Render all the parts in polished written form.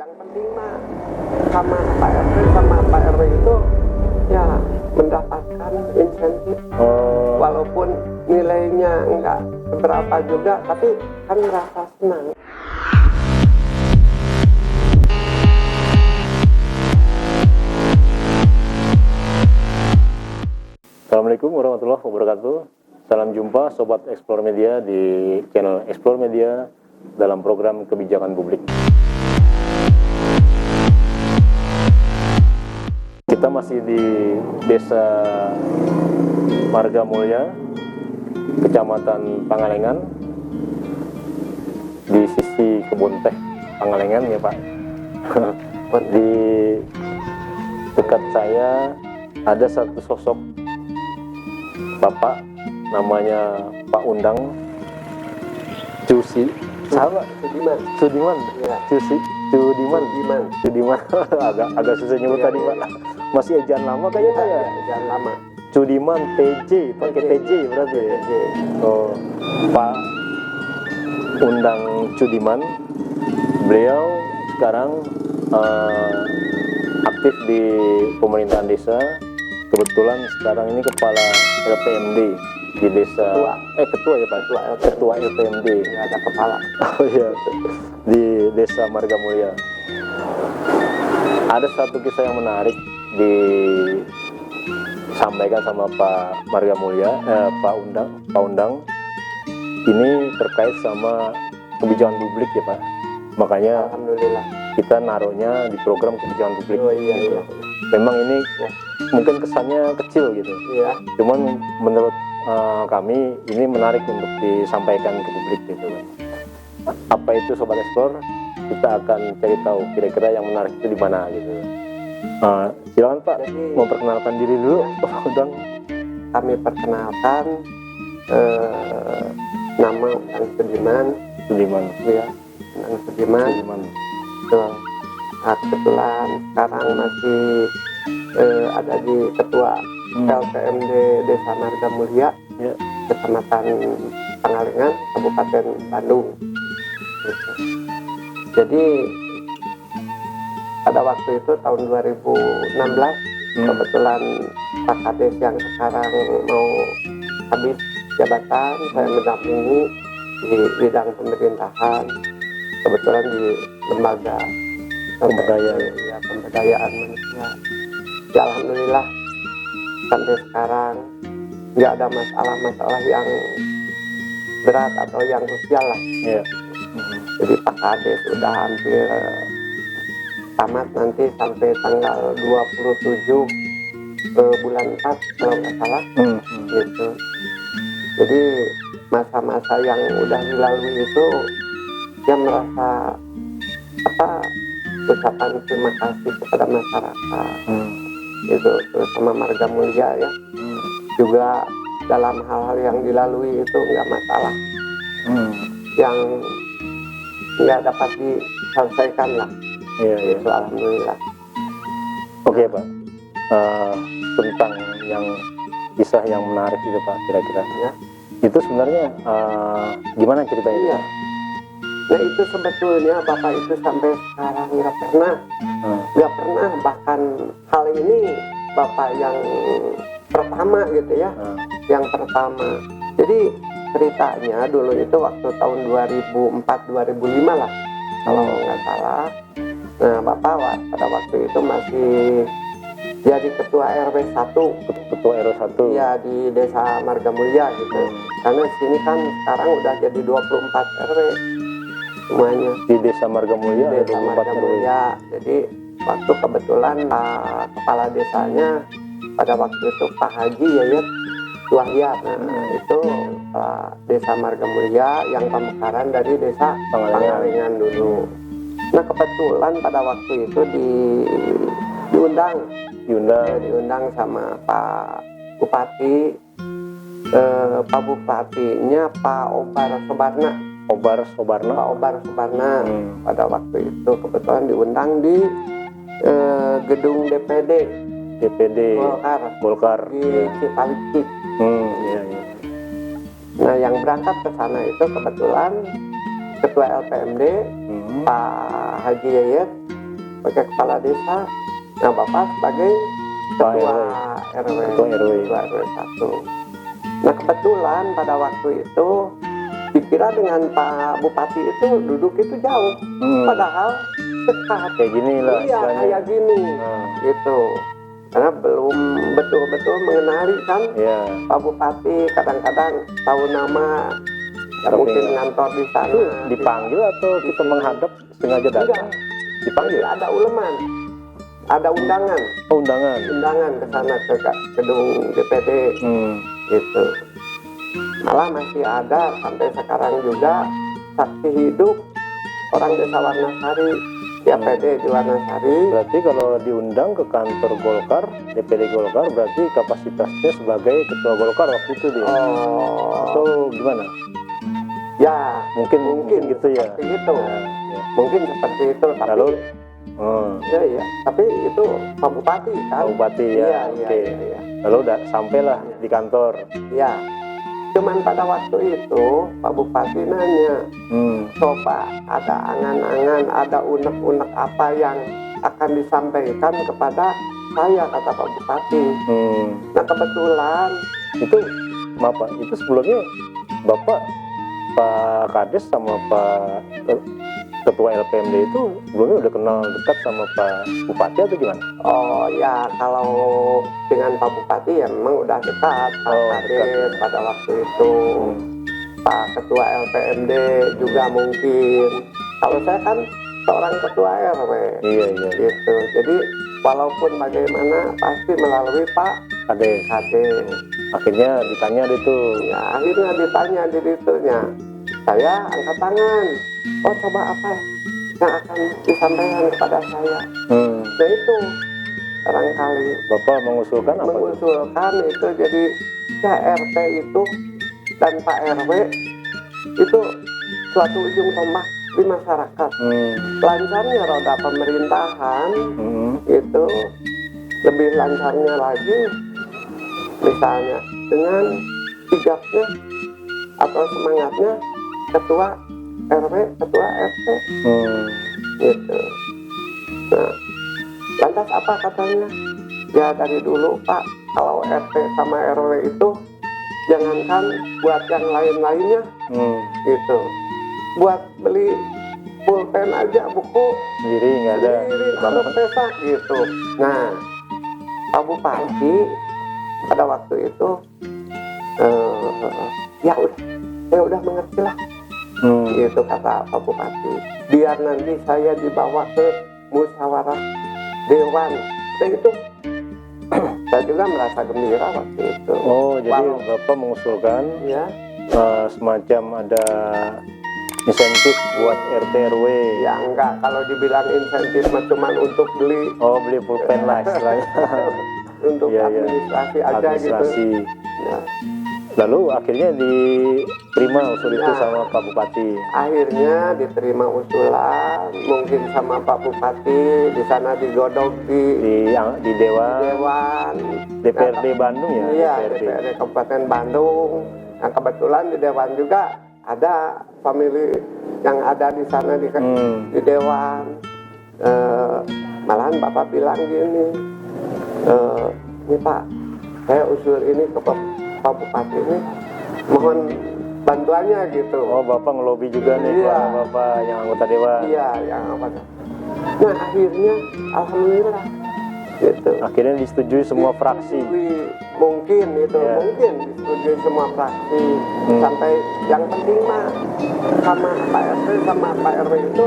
Yang penting mah sama Pak RT sama Pak RW itu ya mendapatkan insentif. Walaupun nilainya enggak seberapa juga, tapi kan merasa senang. Assalamualaikum warahmatullahi wabarakatuh. Salam jumpa Sobat Explore Media di channel Explore Media dalam program Kebijakan Publik. Kita masih di Desa Marga Mulya, Kecamatan Pangalengan, di sisi kebun teh Pangalengan ya Pak. Di dekat saya ada satu sosok Bapak, namanya Pak Undang Cusi, sahabat Sudiman, Ya. Cudiman, Sudiman. agak susah nyebut Iya, tadi iya, Pak. iya. Masih ejaan lama kayaknya Pak ya. Jangan lama. Cudiman TJ, pakai TJ berarti ya. TJ. Oh, Pak Undang Cudiman, beliau sekarang aktif di pemerintahan desa. Kebetulan sekarang ini kepala LPMD di desa. Ketua ya Pak. Ketua LPMD. Ya, ada kepala. Oh iya, di Desa Marga Mulya. Ada satu kisah yang menarik disampaikan sama Pak Marga Mulya, Pak Undang. Ini terkait sama kebijakan publik ya Pak. Makanya Alhamdulillah. kita naruhnya di program kebijakan publik. Oh iya, gitu. iya. Memang ini mungkin kesannya kecil gitu. Iya. Cuman menurut kami ini menarik untuk disampaikan ke publik gitu. Apa itu Sobat Explore? Kita akan cari tahu kira-kira yang menarik itu di mana gitu. Silakan Pak, Jadi, memperkenalkan diri dulu, Pak Undang. kami perkenalkan nama Undang Sudiman. Ya, Undang Sudiman. Betul. Nah, kebetulan sekarang masih ada di Ketua LPMD Desa Marga Mulya, Ya. Kecamatan Pangalengan, Kabupaten Bandung. Gitu. Jadi pada waktu itu tahun 2016 kebetulan Pak Kades yang sekarang mau habis jabatan, saya mendampingi di bidang pemerintahan, kebetulan di lembaga pemberdayaan manusia. Ya, alhamdulillah sampai sekarang nggak ada masalah yang berat atau yang krusial lah. Ya. Jadi Pak Kades udah hampir tamat nanti sampai tanggal 27 bulan 4 kalau nggak salah. Gitu. Jadi masa-masa yang udah dilalui itu dia merasa ucapan terima kasih kepada masyarakat itu, terutama Marga Mulya ya. Juga dalam hal-hal yang dilalui itu nggak masalah yang nggak dapat diselesaikan lah. Iya. Itu alhamdulillah. Oke Pak, tentang yang kisah yang menarik itu Pak, kira-kira Ya. itu sebenarnya gimana ceritanya? Iya. Nah itu sebetulnya Bapak itu sampai sekarang nggak pernah bahkan hal ini Bapak yang pertama gitu ya, yang pertama. Jadi ceritanya dulu itu waktu tahun 2004-2005 lah kalau nggak salah. Nah Bapak pada waktu itu masih jadi ketua RW 1. Ketua RW 1 Ya, di Desa Marga Mulya gitu. Karena sini kan sekarang udah jadi 24 RW semuanya. di Desa Marga Mulya ada Desa 24 Marga RW. Mulya. Jadi waktu kebetulan kepala desanya pada waktu itu Pak Haji Yayat Wahyat. Nah itu Desa Marga Mulya yang pemekaran dari Desa Pangalengan dulu. Nah kebetulan pada waktu itu diundang sama Pak Bupati, Pak Bupatinya Pak Obar Sobarna. Pada waktu itu kebetulan diundang di gedung DPD Golkar di Cipaliki. Iya. Nah yang berangkat ke sana itu kebetulan Ketua LPMD Pak Haji Yayat sebagai kepala desa, nah Bapak sebagai ketua RW, Ketua RW. ketua RW 1. Nah kebetulan pada waktu itu dikira dengan Pak Bupati itu duduk itu jauh, padahal dekat. Kayak gini lah Iya istilahnya. kayak gini, Nah, gitu. Karena belum betul-betul mengenali kan iya. Pak Bupati, kadang-kadang tahu nama, ya Tapi mungkin ngantor di sana. Itu dipanggil atau kita menghadap sengaja datang? Enggak. Dipanggil? Jadi ada uleman, ada undangan Oh, undangan. ke sana ke gedung DPD gitu. Malah masih ada sampai sekarang juga saksi hidup orang desa Warnasari, ya PD di Warnasari. Berarti kalau diundang ke kantor Golkar, DPD Golkar, berarti kapasitasnya sebagai ketua Golkar waktu itu dia. Oh, Atau gimana? ya Mungkin gitu ya. seperti itu, Ya. mungkin seperti itu. Tapi Lalu, ya, tapi itu Pak Bupati kan. Pak Bupati ya, Iya, oke. iya. Lalu udah sampailah di kantor. Ya, cuman pada waktu itu Pak Bupati nanya, coba ada angan-angan, ada unek-unek apa yang akan disampaikan kepada saya, kata Pak Bupati. Nah kebetulan Itu, maaf Pak, itu sebelumnya Bapak, Pak Kades sama Pak Ketua LPMD itu sebelumnya udah kenal dekat sama Pak Bupati atau gimana? oh ya, kalau dengan Pak Bupati ya memang udah dekat, Pak Oh, Kades dekat. pada waktu itu, Pak Ketua LPMD juga mungkin. Kalau saya kan seorang ketua RW, Iya. gitu. Jadi walaupun bagaimana pasti melalui Pak Kades. Kades. Akhirnya ditanya deh tuh. Ya akhirnya ditanya di situnya, saya angkat tangan. Oh coba apa yang akan disampaikan kepada saya? Nah itu barangkali Bapak mengusulkan apa? mengusulkan itu jadi ya RT itu dan Pak RW itu suatu ujung tombak di masyarakat. Lancarnya roda pemerintahan itu lebih lancarnya lagi misalnya dengan sigapnya atau semangatnya ketua RW, ketua RT gitu. Nah, lantas apa katanya? Ya dari dulu Pak, kalau RT sama RW itu jangankan buat yang lain-lainnya gitu, buat beli pulpen aja, buku Sendiri nggak ada. sendiri atau pesak gitu. Nah Pak Bupati pada waktu itu ya udah, saya udah mengerti lah gitu kata Pak Bupati. Biar nanti saya dibawa ke musyawarah dewan. Dan itu saya juga merasa gembira waktu itu. Oh, jadi Bapak mengusulkan Ya, semacam ada insentif buat RT RW. ya enggak, kalau dibilang insentif mah cuma untuk beli Oh, beli pulpen lah istilahnya. untuk Iya. administrasi aja Administrasi. gitu. Ya. Lalu akhirnya diterima usul itu Nah. sama Pak Bupati. Akhirnya diterima usulan, mungkin sama Pak Bupati, di sana digodok di Dewan Dewan DPRD Bandung ya. Iya, DPRD Kabupaten Bandung. Nah kebetulan di Dewan juga ada famili yang ada di sana di Dewan. Malahan Bapak bilang gini, ini Pak, saya usul ini ke Pak Bupati ini, mohon bantuannya gitu. Oh, Bapak ngelobi juga nih, Iya. keluarga Bapak yang anggota Dewan. Iya, yang apa? Nah akhirnya alhamdulillah gitu. Akhirnya disetujui semua fraksi. Disetujui, mungkin itu Ya. mungkin disetujui semua fraksi sampai yang penting mah sama Pak RT sama Pak RW itu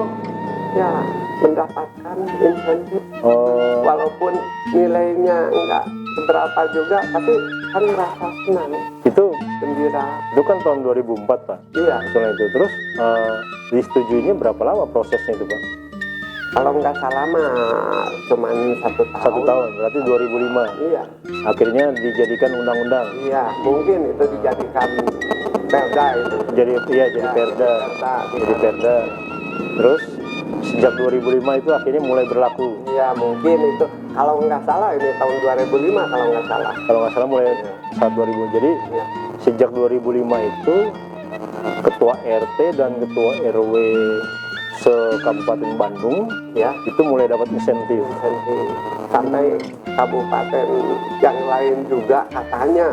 ya mendapatkan insentif Oh, walaupun nilainya enggak seberapa juga, tapi kan merasa senang, itu gembira. kan tahun 2004 Pak. Iya, Usulan itu terus disetujuinya berapa lama prosesnya itu Pak? kalau nggak salah mah cuman 1 tahun. 1 tahun, berarti 2005. Iya, Akhirnya dijadikan undang-undang. iya, mungkin itu dijadikan perda itu. Jadi Ya, perda. Jadi perda. Terus sejak 2005 itu akhirnya mulai berlaku. Iya, mungkin itu kalau nggak salah ini tahun 2005 kalau nggak salah. Kalau nggak salah mulai saat 2000. Jadi Iya. sejak 2005 itu ketua RT dan ketua RW se-Kabupaten Bandung ya itu mulai dapat insentif. sampai kabupaten yang lain juga katanya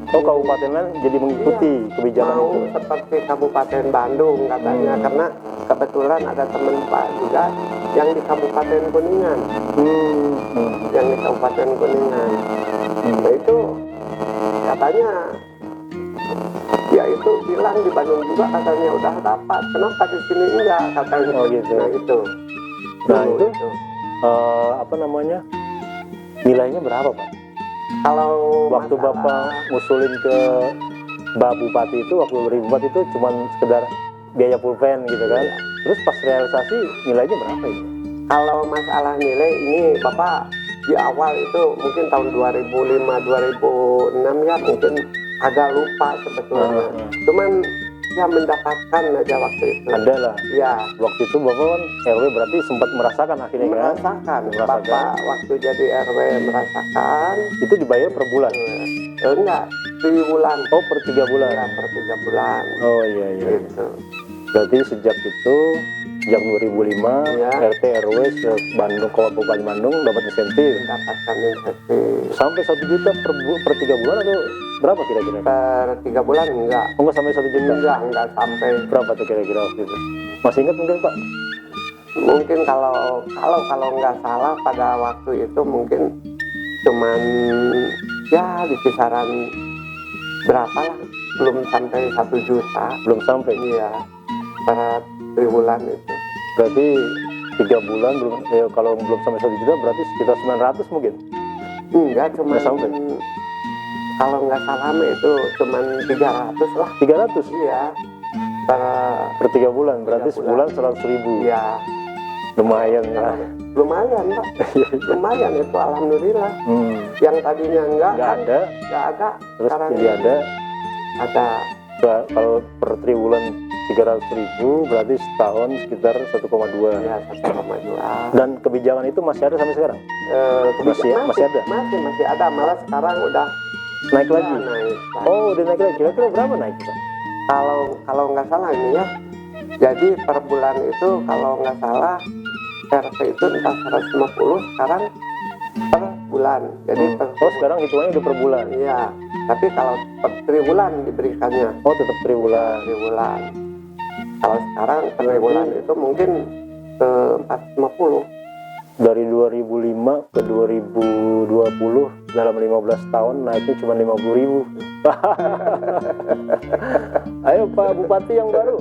Oh, kabupaten lain jadi mengikuti kebijakan mau itu. seperti Kabupaten Bandung katanya karena kebetulan ada teman Pak juga yang di Kabupaten Kuningan yang di Kabupaten Kuningan nah itu katanya ya itu bilang di Bandung juga katanya udah dapat kenapa di sini enggak katanya Oh, gitu. nah itu Nah, Dulu itu apa namanya? Nilainya berapa, Pak? kalau Waktu masalah- Bapak ngusulin ke Mbak Bupati itu, waktu 2004 itu cuman sekedar biaya pulpen gitu kan. Iya. Terus pas realisasi nilainya berapa itu? Kalau masalah nilai ini Bapak di awal itu mungkin tahun 2005-2006 ya mungkin agak lupa sebetulnya. Cuman ya mendapatkan aja waktu itu. Ada lah. Ya Waktu itu Bapak kan RW berarti sempat merasakan akhirnya kan? merasakan. Merasakan. Bapak waktu jadi RW merasakan. Itu dibayar per bulan? Enggak, di bulan. Oh, per 3 bulan? Ya, per 3 bulan. Oh iya, iya. Gitu. Berarti sejak itu, sejak 2005, Iya. RT RW se-Bandung, Kabupaten Bandung dapat insentif. Mendapatkan insentif. Sampai 1 juta per 3 bulan atau berapa kira-kira? Per 3 bulan enggak. Oh, enggak sampai 1 juta? Enggak sampai. Berapa tuh kira-kira waktu itu? Masih ingat mungkin, Pak? Mungkin kalau nggak salah pada waktu itu mungkin cuman ya di kisaran berapa lah, belum sampai 1 juta. Belum sampai. Iya, per triwulan itu. Berarti 3 bulan belum, ya, kalau belum sampai 1 juta berarti sekitar 900 mungkin? Enggak, cuman Nggak sampai? kalau nggak salah mah itu cuman 300 lah. 300? Iya, per Per 3 bulan, berarti 3 bulan. sebulan 100.000. iya. Lumayan ya. Lumayan Pak, lumayan itu alhamdulillah. Yang tadinya Nggak ada, nggak ada. terus Sekarang jadi ada. ada. Kalau per triwulan 300.000 berarti setahun sekitar 1,2. Ya 1,2. Dan kebijakan itu masih ada sampai sekarang? Masih ada? Masih ada, malah sekarang udah Naik lagi? ya, naik. Oh, udah naik lagi. Kira-kira berapa naik, Pak? Kalau nggak salah ini ya, jadi per bulan itu kalau nggak salah RP itu entah 150 sekarang per bulan. Jadi per Oh, sekarang hitungannya udah per bulan? iya, tapi kalau per triwulan diberikannya Oh, tetap triwulan. triwulan. Kalau sekarang per triwulan itu mungkin ke 450. Dari 2005 ke 2020 dalam 15 tahun naiknya cuma 50.000. Ayo Pak Bupati yang baru,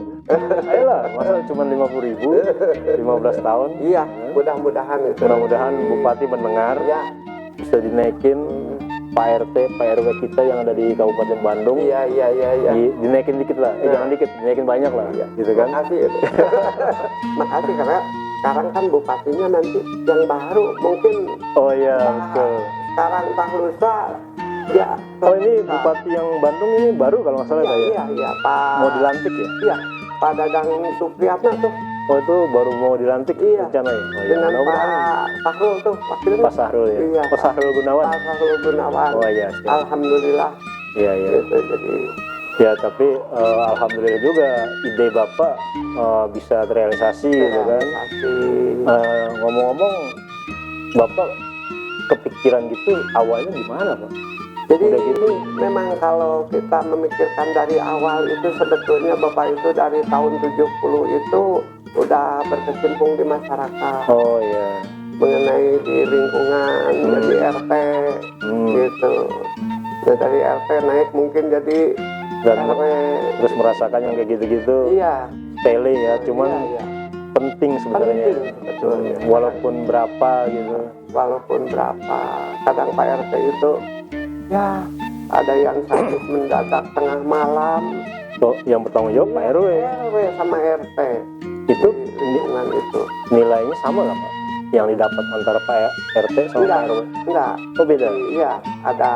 ayolah, masa cuma 50.000 15 tahun. Iya, mudah-mudahan itu. Mudah-mudahan Bupati mendengar, Ya, bisa dinaikin Pak RT, Pak RW kita yang ada di Kabupaten Bandung. iya. Dinaikin dikit lah, jangan dikit, dinaikin banyak lah, gitu kan? Makasih. Makasih karena sekarang kan bupatinya nanti yang baru mungkin Oh iya, betul. sekarang Pak Lusa ya. Oh, ini Bupati yang Bandung ini baru kalau nggak salah ya? Iya, Pak. Mau dilantik ya? Iya, Pak Dadang Supriyatna tuh Oh, itu baru mau dilantik Iya. rencana ya? Oh, iya. dengan Mudah-mudahan. Pak Sahrul tuh waktu itu. Pak Sahrul ya? Iya, Pak Sahrul Gunawan? Pak Sahrul Gunawan. Oh iya, siap. Alhamdulillah Iya, iya. gitu. Jadi Ya, tapi alhamdulillah juga ide Bapak bisa terrealisasi gitu kan. terrealisasi. Ngomong-ngomong, Bapak kepikiran gitu awalnya gimana, Pak? Jadi Udah gitu? memang kalau kita memikirkan dari awal itu sebetulnya Bapak itu dari tahun 70 itu udah berkecimpung di masyarakat Oh iya. mengenai di lingkungan jadi RT gitu. Nah, dari RT naik mungkin jadi Dan RW. terus merasakan yang kayak gitu-gitu Iya, sepele ya, cuman iya. penting sebenarnya. Penting sebetulnya. Walaupun berapa gitu. Walaupun berapa, kadang Pak RT itu ya ada yang sakit mendadak tengah malam. So, yang bertanggung jawab Pak RW. RW sama RT Itu di lingkungan itu. nilainya sama nggak, Pak? Yang didapat antara Pak RT sama Enggak, Pak RW? enggak. Oh, beda? Iya, ada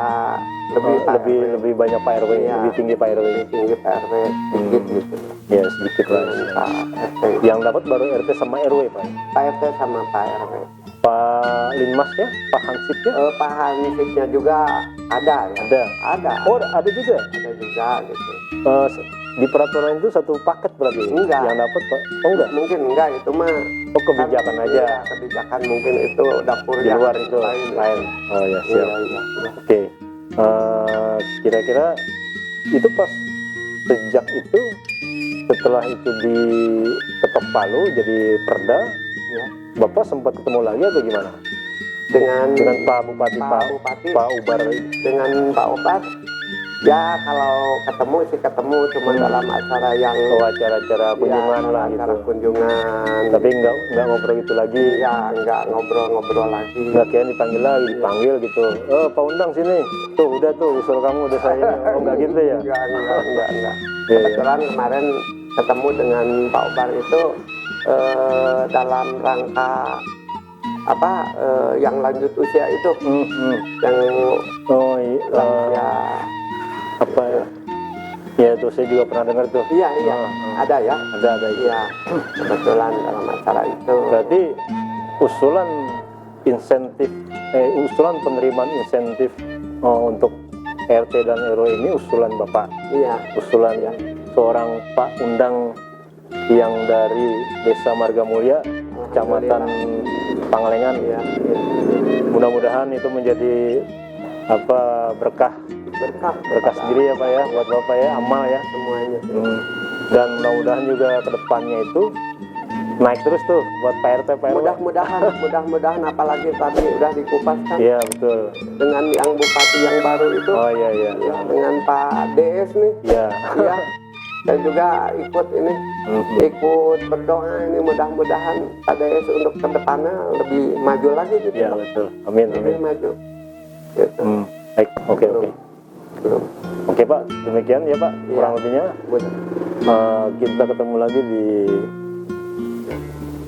lebih Oh, Pak lebih RW. lebih banyak Pak RW, Iya. lebih tinggi Pak RW. Lebih tinggi Pak RW sedikit gitu. Ya, sedikit lah. Dengan Pak RT. Yang dapat baru RT sama RW, Pak. Pak RT sama Pak RW. Pak Linmas ya, Pak Hansip ya? Pak Hansipnya juga ada ya. Ada. Ada. Oh, ada juga. Ada juga gitu. di peraturan itu satu paket berarti Enggak. yang dapat Pak? Oh enggak? Mungkin enggak, itu mah Oh kebijakan kan, aja iya, kebijakan mungkin itu dapur di yang luar itu lain. Oh ya Iya, siap. iya. Oke. Kira-kira itu pas sejak itu setelah itu diketok palu jadi perda, Ya. Bapak sempat ketemu lagi atau gimana? Dengan Pak Bupati Pak Bupati. Pak Ubar dengan Pak Opat, ya kalau ketemu sih ketemu cuma dalam acara yang acara-acara kunjungan ya, lah acara gitu. kunjungan. Tapi nggak ngobrol gitu lagi. Ya nggak ngobrol-ngobrol lagi. Nggak kira dipanggil lagi, dipanggil gitu. Oh Pak Undang sini. Tuh udah tuh usul kamu udah saya. Oh nggak gitu ya? Enggak. Iya, Kebetulan kemarin ketemu dengan Pak Obar itu dalam rangka yang lanjut usia itu, yang Oh iya. ya Apa ya? Ya itu saya juga pernah dengar tuh. iya ada ya. Ada. Iya, kebetulan dalam acara itu. Berarti usulan insentif, usulan penerimaan insentif untuk RT dan RW ini usulan Bapak, Iya, usulan ya seorang Pak Undang yang dari Desa Marga Mulia, Kecamatan Pangalengan. iya. Mudah-mudahan itu menjadi berkah sendiri ya Pak ya, buat Bapak ya, amal ya. Semuanya. Dan mudah-mudahan juga kedepannya itu naik terus tuh buat Pak RT, Pak RW. Mudah-mudahan apalagi tadi udah dikupas kan Iya betul. dengan yang bupati yang baru itu. Oh iya. Ya, dengan Pak DS nih. Iya. Iya. Saya juga ikut berdoa ini mudah-mudahan Pak DS untuk kedepannya lebih maju lagi gitu. Iya betul. Amin. Lebih maju. Gitu. Baik. Oke. Belum. Oke Pak, demikian ya Pak. Iya. Kurang lebihnya kita ketemu lagi di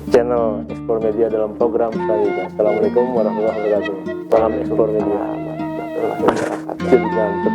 channel Explore Media dalam program selanjutnya. Assalamualaikum warahmatullahi wabarakatuh. Salam Explore Media. Warahmatullahi wabarakatuh. Jadi ngantuk.